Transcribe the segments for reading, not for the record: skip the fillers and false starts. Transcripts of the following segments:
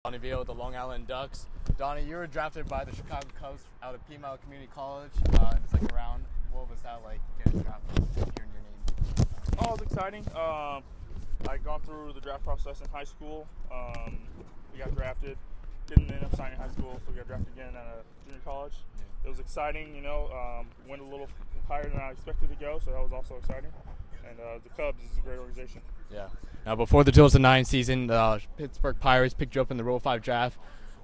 Donnie Veal with the Long Island Ducks. Donnie, you were drafted by the Chicago Cubs out of Piedmont Community College in the second round. What was that like getting drafted, hearing your name? Oh, it was exciting. I'd gone through the draft process in high school. We got drafted. Didn't end up signing in high school, so we got drafted again at a junior college. It was exciting, went a little higher than I expected to go, so that was also exciting. And the Cubs is a great organization. Yeah. Now, before the 2009 season, the Pittsburgh Pirates picked you up in the Rule 5 draft.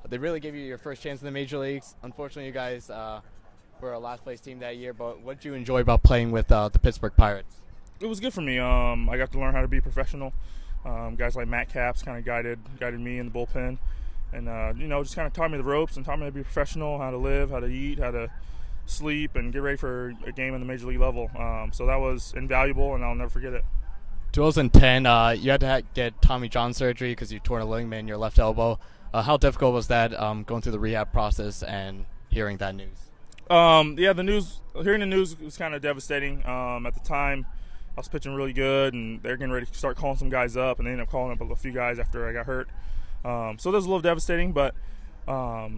They really gave you your first chance in the major leagues. Unfortunately, you guys were a last-place team that year, but what did you enjoy about playing with the Pittsburgh Pirates? It was good for me. I got to learn how to be professional. Guys like Matt Capps kind of guided me in the bullpen. And, just kind of taught me the ropes and taught me to be professional, how to live, how to eat, how to sleep, and get ready for a game in the major league level. So that was invaluable, and I'll never forget it. 2010, you had to get Tommy John surgery because you tore a ligament in your left elbow. How difficult was that going through the rehab process and hearing that news? Hearing the news was kind of devastating. At the time, I was pitching really good, and they're getting ready to start calling some guys up, and they ended up calling up a few guys after I got hurt. So that was a little devastating, but I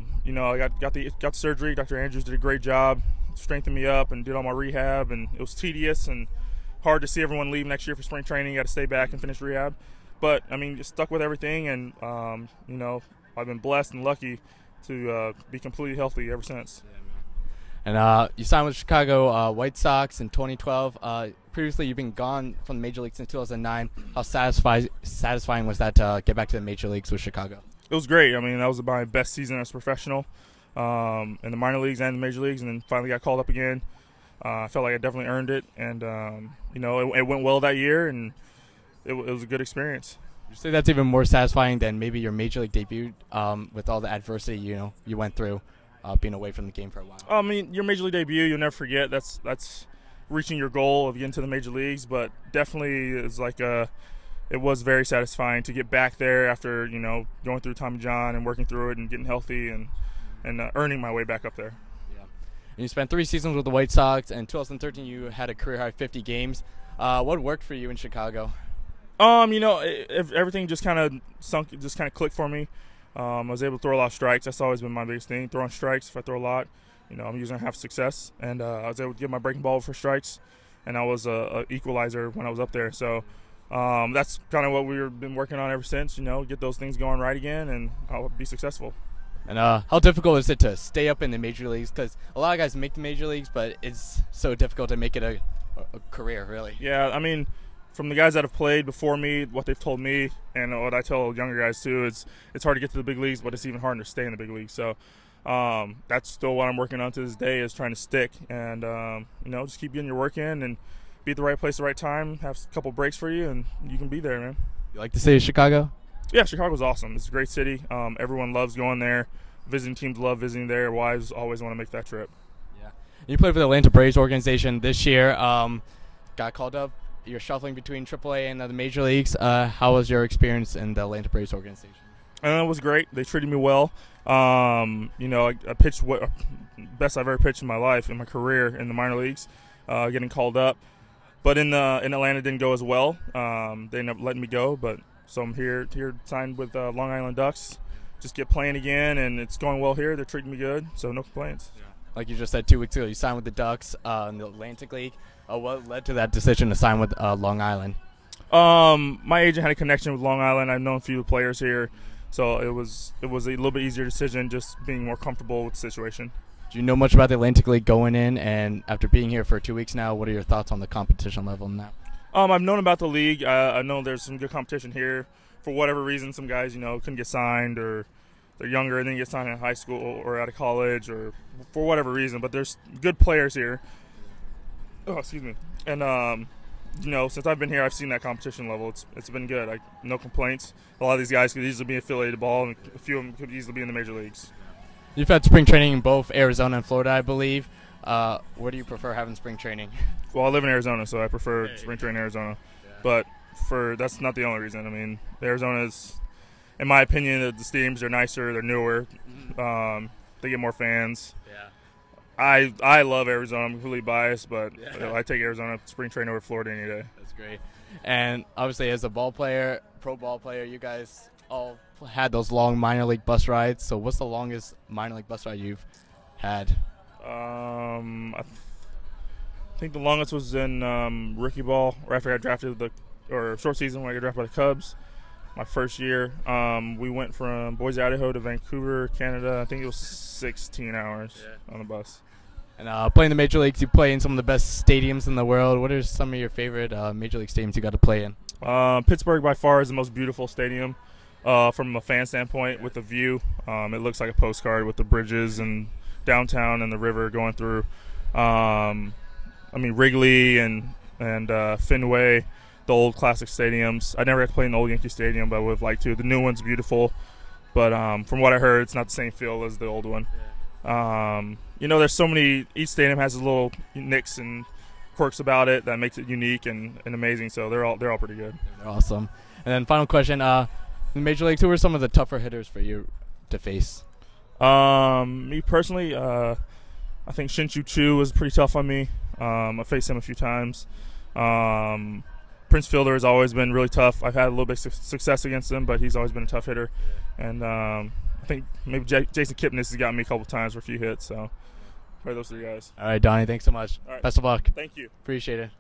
got the surgery. Dr. Andrews did a great job, strengthened me up, and did all my rehab. And it was tedious and hard to see everyone leave next year for spring training. You got to stay back and finish rehab. But just stuck with everything, and I've been blessed and lucky to be completely healthy ever since. And you signed with Chicago White Sox in 2012. Previously, you've been gone from the major leagues since 2009. How satisfying was that to get back to the major leagues with Chicago? It was great. That was my best season as a professional in the minor leagues and the major leagues, and then finally got called up again. I felt like I definitely earned it, and it went well that year, and it was a good experience. Would you say that's even more satisfying than maybe your major league debut with all the adversity you went through being away from the game for a while? Your major league debut, you'll never forget. That's reaching your goal of getting to the major leagues, but definitely it was very satisfying to get back there after going through Tommy John and working through it and getting healthy and earning my way back up there. Yeah. And you spent 3 seasons with the White Sox, and in 2013 you had a career high 50 games. What worked for you in Chicago? Everything just kind of clicked for me. I was able to throw a lot of strikes. That's always been my biggest thing, throwing strikes. If I throw a lot, I'm usually going to have success. And I was able to get my breaking ball for strikes, and I was an equalizer when I was up there. So that's kind of what we've been working on ever since, get those things going right again, and I'll be successful. And how difficult is it to stay up in the major leagues? Because a lot of guys make the major leagues, but it's so difficult to make it a career, really. Yeah, from the guys that have played before me, what they've told me, and what I tell younger guys too, it's hard to get to the big leagues, but it's even harder to stay in the big leagues. So that's still what I'm working on to this day, is trying to stick and just keep getting your work in and be at the right place at the right time, have a couple breaks for you, and you can be there, man. You like the city of Chicago? Yeah, Chicago's awesome. It's a great city. Everyone loves going there. Visiting teams love visiting there. Wives always want to make that trip. Yeah. You played for the Atlanta Braves organization this year. Got called up. You're shuffling between AAA and the major leagues. How was your experience in the Atlanta Braves organization? It was great. They treated me well. I pitched what best I've ever pitched in my life, in my career in the minor leagues, getting called up. But in Atlanta, it didn't go as well. They ended up letting me go. So I'm here signed with Long Island Ducks. Just get playing again, and it's going well here. They're treating me good, so no complaints. Yeah. Like you just said 2 weeks ago, you signed with the Ducks in the Atlantic League. What led to that decision to sign with Long Island? My agent had a connection with Long Island. I've known a few players here, so it was a little bit easier decision, just being more comfortable with the situation. Do you know much about the Atlantic League going in, and after being here for 2 weeks now, what are your thoughts on the competition level now? I've known about the league. I know there's some good competition here. For whatever reason, some guys, couldn't get signed, or they're younger and then get signed in high school or out of college, or for whatever reason. But there's good players here. Oh, excuse me. And since I've been here, I've seen that competition level. It's been good. No complaints. A lot of these guys could easily be affiliated ball, and a few of them could easily be in the major leagues. You've had spring training in both Arizona and Florida, I believe. Where do you prefer having spring training? Well, I live in Arizona, so I prefer spring training in Arizona. Yeah. But that's not the only reason. Arizona is, in my opinion, the stadiums are nicer, they're newer, they get more fans. Yeah. I love Arizona. I'm completely biased, but I take Arizona spring training over Florida any day. That's great. And obviously, as a pro ball player, you guys all had those long minor league bus rides. So what's the longest minor league bus ride you've had? I think the longest was in rookie ball, or after I got drafted, or short season when I got drafted by the Cubs. My first year, we went from Boise, Idaho to Vancouver, Canada. I think it was 16 hours on the bus. And playing the major leagues, you play in some of the best stadiums in the world. What are some of your favorite major league stadiums you got to play in? Pittsburgh by far is the most beautiful stadium from a fan standpoint with the view. It looks like a postcard with the bridges and downtown and the river going through. Wrigley and Fenway, the old classic stadiums. I never got to play in the old Yankee Stadium, but I would have liked to. The new one's beautiful, but from what I heard, it's not the same feel as the old one. There's so many. Each stadium has its little nicks and quirks about it that makes it unique and amazing. So they're all pretty good. They're awesome. And then final question: in the major leagues, who are some of the tougher hitters for you to face? Me personally, I think Shin-Chu Chu was pretty tough on me. I faced him a few times. Prince Fielder has always been really tough. I've had a little bit of success against him, but he's always been a tough hitter. And I think maybe Jason Kipnis has got me a couple times for a few hits. So probably those three guys. All right, Donnie, thanks so much. All right. Best of luck. Thank you. Appreciate it.